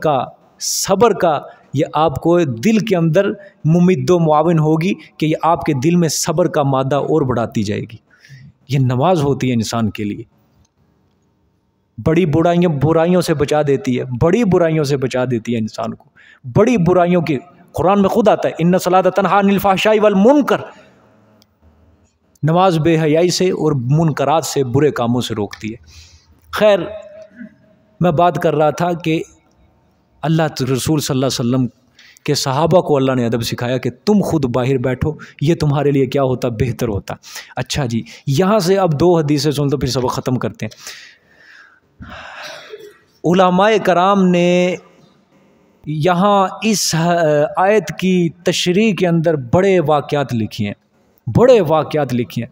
का ये आपको दिल के अंदर मुमिद्दो मुआविन होगी कि ये आपके दिल में सब्र का मादा और बढ़ाती जाएगी। ये नमाज होती है इंसान के लिए, बड़ी बुराइयों से बचा देती है, बड़ी बुराइयों से बचा देती है इंसान को, बड़ी बुराइयों की। कुरान में खुद आता है इन्ना सलात तन्हा अनिल फहशाई वल मुनकर, नमाज बेहयाई से और मुनकरात से, बुरे कामों से रोकती है। खैर, मैं बात कर रहा था कि अल्लाह रसूल सल्लल्लाहु अलैहि वसल्लम के सहाबा को अल्लाह ने अदब सिखाया कि तुम खुद बाहर बैठो, ये तुम्हारे लिए क्या होता, बेहतर होता। अच्छा जी, यहाँ से अब 2 हदीसें सुन तो फिर सबक ख़त्म करते हैं। उलमाए कराम ने यहाँ इस आयत की तशरीह के अंदर बड़े वाक़यात लिखे हैं, बड़े वाक़यात लिखे हैं।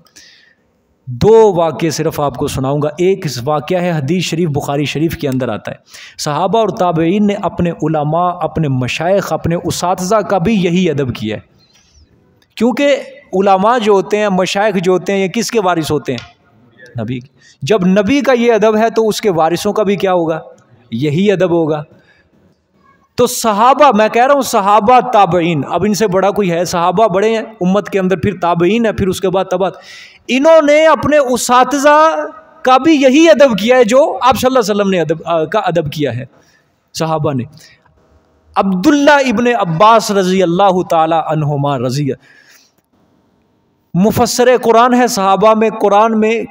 2 वाक़े सिर्फ आपको सुनाऊंगा। एक वाक़या है हदीस शरीफ बुखारी शरीफ के अंदर आता है, सहाबा और ताबईन ने अपने उलमा, अपने मशाइख, अपने उसातिज़ा का भी यही अदब किया है। क्योंकि उलमा जो होते हैं, मशाइख जो होते हैं, ये किसके वारिस होते हैं? नबी। जब नबी का ये अदब है तो उसके वारिसों का भी क्या होगा? यही अदब होगा। तो सहाबा, मैं कह रहा हूँ सहाबा ताबईन, अब इनसे बड़ा कोई है? सहाबा बड़े हैं उम्मत के अंदर, फिर ताबईन है, फिर उसके बाद तबात। इन्होंने अपने उसातिज़ा का भी यही अदब किया है जो आप सल्लल्लाहु अलैहि वसल्लम ने अदब किया है सहाबा ने। अब्दुल्ला इब्ने अब्बास रज़ी अल्लाह ताला अन्हुमा रज़ी, मुफस्सिर कुरान है सहाबा में, कुरान में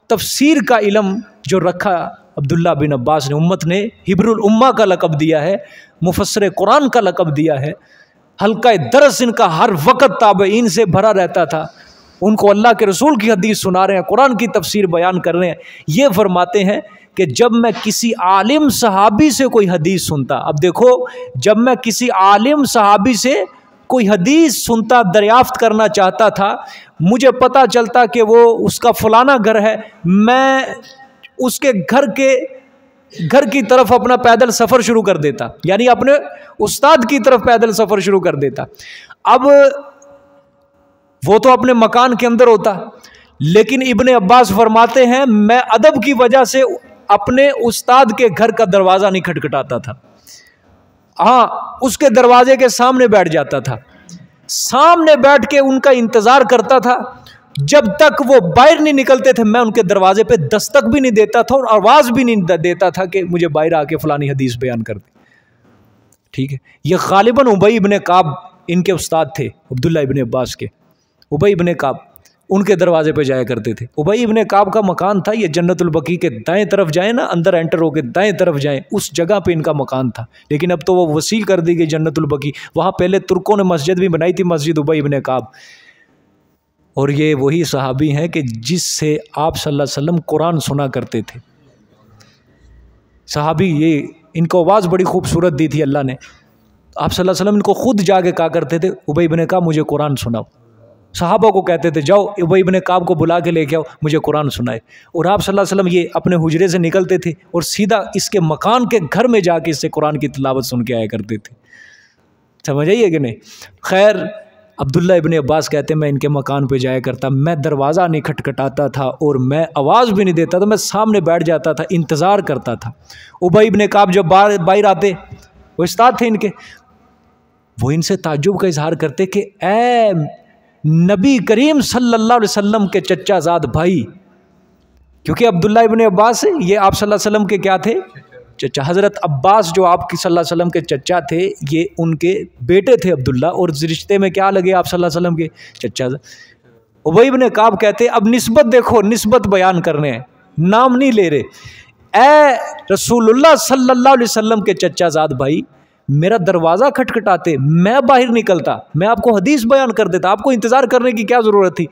तफसीर का इल्म जो रखा अब्दुल्ला बिन अब्बास ने, उम्मत ने हिब्रुल उम्मा का लक़ब दिया है, मुफस्सिर कुरान का लक़ब दिया है। हल्का दरस इनका हर वक्त ताबईन से भरा रहता था। उनको अल्लाह के रसूल की हदीस सुना रहे हैं, कुरान की तफसीर बयान कर रहे हैं। ये फरमाते हैं कि जब मैं किसी आलिम सहाबी से कोई हदीस सुनता, अब देखो, जब मैं किसी आलिम सहाबी से कोई हदीस सुनता, दरियाफ्त करना चाहता था, मुझे पता चलता कि वो उसका फलाना घर है, मैं उसके घर की तरफ अपना पैदल सफ़र शुरू कर देता, यानी अपने उस्ताद की तरफ पैदल सफ़र शुरू कर देता। अब वो तो अपने मकान के अंदर होता, लेकिन इब्ने अब्बास फरमाते हैं मैं अदब की वजह से अपने उस्ताद के घर का दरवाज़ा नहीं खटखटाता था, हाँ, उसके दरवाजे के सामने बैठ जाता था, सामने बैठ के उनका इंतज़ार करता था। जब तक वो बाहर नहीं निकलते थे मैं उनके दरवाजे पे दस्तक भी नहीं देता था और आवाज़ भी नहीं देता था कि मुझे बाहर आके फ़लानी हदीस बयान कर दे। ठीक है, ये गालिबन उबई इब्ने काब इनके उस्ताद थे, अब्दुल्ला इब्ने अब्बास के। उबई इब्ने काब उनके दरवाजे पे जाया करते थे। उबई इब्ने काब का मकान था ये जन्नतुल बकी के दाएं तरफ जाए ना, अंदर एंटर होकर दाएं तरफ जाएं, उस जगह पे इनका मकान था। लेकिन अब तो वो वसी कर दी गई जन्नतुल बकी। वहाँ पहले तुर्कों ने मस्जिद भी बनाई थी, मस्जिद उबई इब्ने काब। और ये वही सहाबी हैं कि जिससे आप सल्लल्लाहु अलैहि वसल्लम कुरान सुना करते थे। सहाबी ये, इनको आवाज़ बड़ी खूबसूरत दी थी अल्लाह ने। आप सल्लल्लाहु अलैहि वसल्लम इनको खुद जाके कहा करते थे उबई इब्ने काब मुझे कुरान सुनाओ। सहाबा को कहते थे जाओ उबई इब्ने काब को बुला के लेके आओ, मुझे कुरान सुनाए। और आप सल्लल्लाहु अलैहि वसल्लम ये अपने हुजरे से निकलते थे और सीधा इसके मकान के घर में जाके इससे कुरान की तिलावत सुन के आया करते थे। समझ आइए कि नहीं? खैर, अब्दुल्ला इब्ने अब्बास कहते हैं मैं इनके मकान पे जाया करता, मैं दरवाज़ा नहीं खटखटाता था और मैं आवाज़ भी नहीं देता था, मैं सामने बैठ जाता था, इंतज़ार करता था। उबई इब्ने काब जब बाहर आते, वो उस्ताद थे इनके, वो इनसे ताज्जुब का इजहार करते कि ए नबी करीम सल्लल्लाहु अलैहि वसल्लम के चच्चाजाद भाई, क्योंकि अब्दुल्ला इब्न अब्बास ये आप सल्लल्लाहु अलैहि वसल्लम के क्या थे? चचा। हज़रत अब्बास जो आपकी सल्लल्लाहु अलैहि वसल्लम के चचा थे, ये उनके बेटे थे अब्दुल्ला, और रिश्ते में क्या लगे आप सल्लल्लाहु अलैहि वसल्लम के चचा। उबई इब्न काब कहते अब निस्बत देखो, निस्बत बयान करने हैं, नाम नहीं ले रहे। ए रसूलुल्लाह सल्लल्लाहु अलैहि वसल्लम के चचाजाद भाई, मेरा दरवाज़ा खटखटाते, मैं बाहर निकलता, मैं आपको हदीस बयान कर देता, आपको इंतज़ार करने की क्या ज़रूरत थी?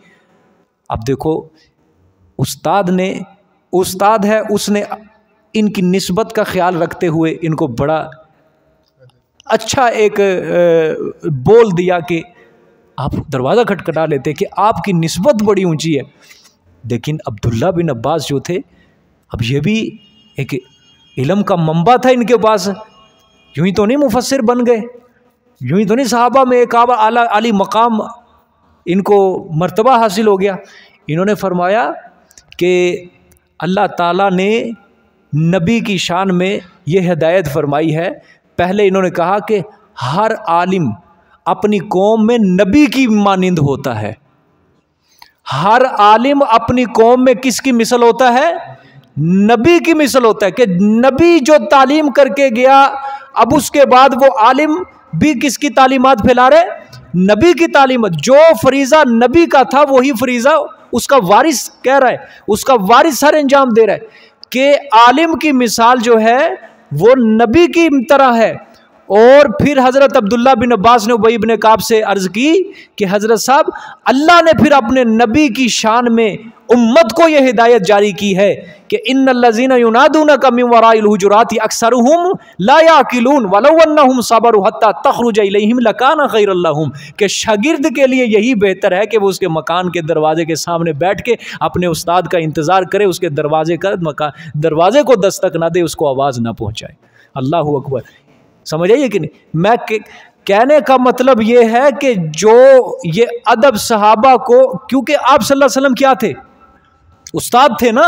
अब देखो उस्ताद है, उसने इनकी निस्बत का ख्याल रखते हुए इनको बड़ा अच्छा एक बोल दिया कि आप दरवाज़ा खटखटा लेते कि आपकी निस्बत बड़ी ऊंची है। लेकिन अब्दुल्ला बिन अब्बास जो थे, अब ये भी एक इल्म का मंबा था इनके पास, यूं ही तो नहीं मुफस्सिर बन गए, यूं ही तो नहीं सहाबा में एक आली मकाम इनको मर्तबा हासिल हो गया। इन्होंने फरमाया कि अल्लाह ताला ने नबी की शान में ये हिदायत फरमाई है। पहले इन्होंने कहा कि हर आलिम अपनी कौम में नबी की मानिंद होता है। हर आलिम अपनी कौम में किसकी मिसल होता है? नबी की मिसल होता है, कि नबी जो तालीम करके गया, अब उसके बाद वो आलिम भी किसकी तालीमात फैला रहे? नबी की तालीमत। जो फरीज़ा नबी का था वही फरीज़ा उसका वारिस कह रहा है, उसका वारिस सर अंजाम दे रहा है, कि आलिम की मिसाल जो है वो नबी की तरह है। और फिर हज़रत अब्दुल्ला बिन अब्बास ने उबई इब्न काब से अर्ज़ की कि हज़रत साहब, अल्लाह ने फिर अपने नबी की शान में उम्मत को यह हिदायत जारी की है कि इन्नल्लज़ीना युनादूनका मिन वराइल हुजुराति अक्सरुहुम ला याकिलून वलौ अन्नहुम सबरू हत्ता तखरुज इलैहिम लकाना खैरल लहुम, कि शागिर्द के लिए यही बेहतर है कि वो उसके मकान के दरवाजे के सामने बैठ के अपने उस्ताद का इंतज़ार करे, उसके दरवाजे को दस्तक ना दे, उसको आवाज़ ना पहुँचाए। अल्लाहु अकबर। समझ आइए कि नहीं? मैं कहने का मतलब ये है कि जो ये अदब सहाबा को, क्योंकि आप सल्लल्लाहु अलैहि वसल्लम क्या थे? उस्ताद थे ना।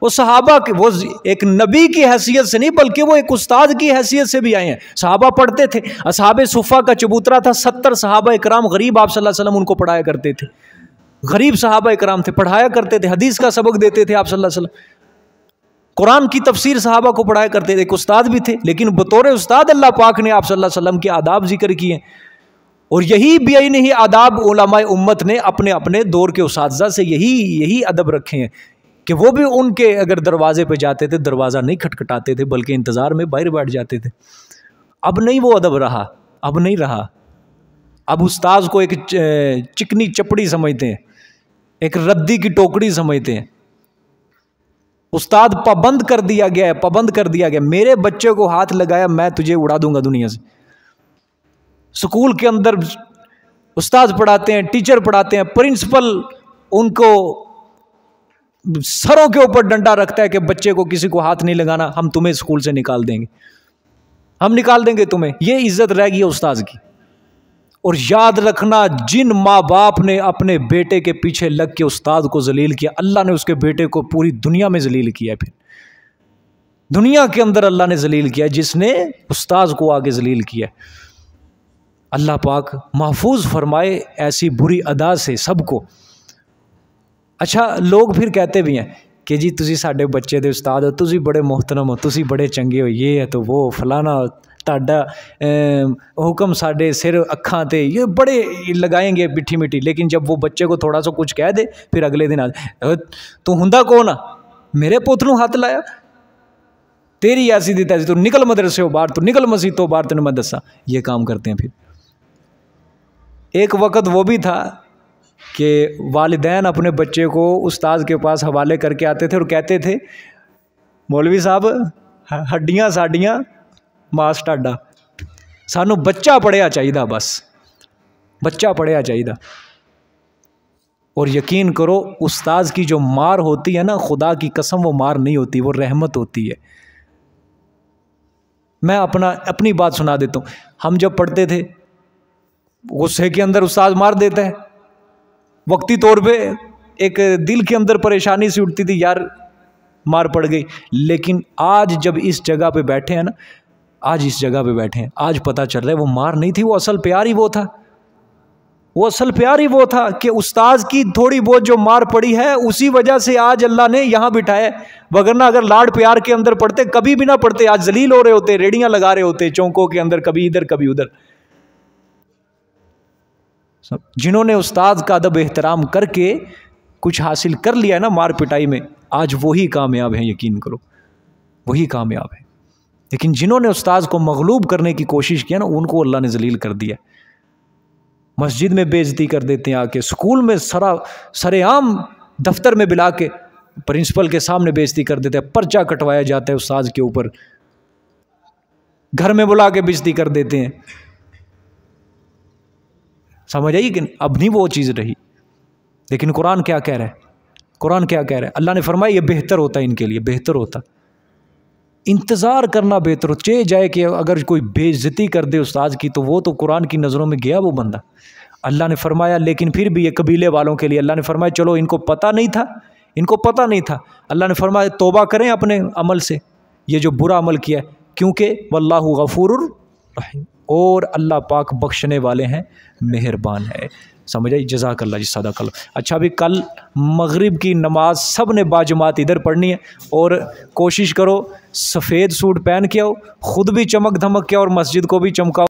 वो सहाबा के, वो एक नबी की हैसियत से नहीं बल्कि वो एक उस्ताद की हैसियत से भी आए हैं। सहाबा पढ़ते थे, असहाबे सुफ़ा का चबूतरा था, 70 सहाबा इकराम गरीब आप सल्लल्लाहु अलैहि वसल्लम उनको पढ़ाया करते थे। गरीब सहाबा इकराम थे, पढ़ाया करते थे, हदीस का सबक देते थे आप सल्लल्लाहु अलैहि वसल्लम। कुरान की तफसीर सहाबा को पढ़ाया करते थे, एक उस्ताद भी थे। लेकिन बतौर उस्ताद अल्लाह पाक ने आप सल्लल्लाहु अलैहि वसल्लम के आदाब जिक्र किए, और यही बेआईन ही आदाब उलमाए उम्मत ने अपने अपने दौर के उस्ताद से यही अदब रखे हैं कि वो भी उनके अगर दरवाजे पे जाते थे, दरवाज़ा नहीं खटखटाते थे बल्कि इंतज़ार में बाहर बैठ जाते थे। अब नहीं वो अदब रहा, अब नहीं रहा। अब उस्ताद को एक चिकनी चपड़ी समझते हैं, एक रद्दी की टोकरी समझते हैं। उस्ताद पाबंद कर दिया गया है, पाबंद कर दिया गया। मेरे बच्चे को हाथ लगाया, मैं तुझे उड़ा दूंगा दुनिया से। स्कूल के अंदर उस्ताद पढ़ाते हैं, टीचर पढ़ाते हैं, प्रिंसिपल उनको सरों के ऊपर डंडा रखता है कि बच्चे को किसी को हाथ नहीं लगाना, हम तुम्हें स्कूल से निकाल देंगे, हम निकाल देंगे तुम्हें। ये इज्जत रह गई है उस्ताद की। और याद रखना, जिन माँ बाप ने अपने बेटे के पीछे लग के उस्ताद को जलील किया, अल्लाह ने उसके बेटे को पूरी दुनिया में जलील किया। फिर दुनिया के अंदर अल्लाह ने जलील किया जिसने उस्ताद को आगे जलील किया। अल्लाह पाक महफूज फरमाए ऐसी बुरी अदा से सबको। अच्छा, लोग फिर कहते भी हैं कि जी तुसी साडे बच्चे दे उस्ताद हो, तुसी बड़े मोहतरम हो, तुसी बड़े चंगे हो, ये है तो वो फलाना, ताड़ा हुक्म साडे सिर अखां ते, ये बड़े लगाएंगे मिठी मिठी। लेकिन जब वो बच्चे को थोड़ा सा कुछ कह दे, फिर अगले दिन तू हुंदा कौन आ, मेरे पुत नूं हाथ लाया, तेरी ऐसी दी तैसी, तू निकल मदरसे हो बाहर, तू निकल मसीह तो बाहर, तेन मैं दसा। ये काम करते हैं। फिर एक वक़्त वो भी था कि वालिदैन अपने बच्चे को उस्ताद के पास हवाले करके आते थे और कहते थे, मौलवी साहब हड्डियाँ साडियाँ मास टाडा, सानू बच्चा पढ़िया चाहिए, बस बच्चा पढ़िया चाहिए। और यकीन करो, उस्ताद की जो मार होती है ना, खुदा की कसम वो मार नहीं होती, वो रहमत होती है। मैं अपनी बात सुना देता हूँ। हम जब पढ़ते थे, गुस्से के अंदर उस्ताद मार देता है, वक्ती तौर पे एक दिल के अंदर परेशानी सी उठती थी, यार मार पड़ गई। लेकिन आज जब इस जगह पे बैठे हैं ना, आज इस जगह पे बैठे हैं, आज पता चल रहा है वो मार नहीं थी, वो असल प्यार ही वो था। वो असल प्यार ही वो था कि उस्ताद की थोड़ी बहुत जो मार पड़ी है उसी वजह से आज अल्लाह ने यहाँ बिठाया, वगरना अगर लाड प्यार के अंदर पड़ते कभी भी ना पड़ते, आज जलील हो रहे होते, रेडियां लगा रहे होते चौकों के अंदर, कभी इधर कभी उधर। जिन्होंने उस्ताद का अदब एहतराम करके कुछ हासिल कर लिया है ना मार पिटाई में, आज वही कामयाब है, यकीन करो वही कामयाब है। लेकिन जिन्होंने उस्ताद को मगलूब करने की कोशिश किया ना, उनको अल्लाह ने जलील कर दिया। मस्जिद में बेइज्जती कर देते हैं आके, स्कूल में सरेआम दफ्तर में बुला के प्रिंसिपल के सामने बेइज्जती कर देते हैं, पर्चा कटवाया जाता है उस्ताद के ऊपर, घर में बुला के बेइज्जती कर देते हैं। समझ आई कि अब नहीं वो चीज़ रही। लेकिन कुरान क्या कह रहा है, कुरान क्या कह रहा है? अल्लाह ने फरमाया ये बेहतर होता है, इनके लिए बेहतर होता, इंतज़ार करना बेहतर हो। चे जाए कि अगर कोई बेइज्जती कर दे उस्ताद की तो वो तो कुरान की नज़रों में गया वो बंदा। अल्लाह ने फरमाया लेकिन फिर भी ये कबीले वालों के लिए अल्लाह ने फरमाया चलो इनको पता नहीं था, इनको पता नहीं था, अल्लाह ने फरमाया तौबा करें अपने अमल से, ये जो बुरा अमल किया है, क्योंकि वल्लाहु गफूरुर रहीम, और अल्लाह पाक बख्शने वाले हैं, मेहरबान है। समझ आई? जज़ाकल्लाह जी, सदाकल्लाह। अच्छा अभी कल मगरिब की नमाज सब ने बाजमात इधर पढ़नी है, और कोशिश करो सफ़ेद सूट पहन के आओ, ख़ुद भी चमक धमक के और मस्जिद को भी चमकाओ।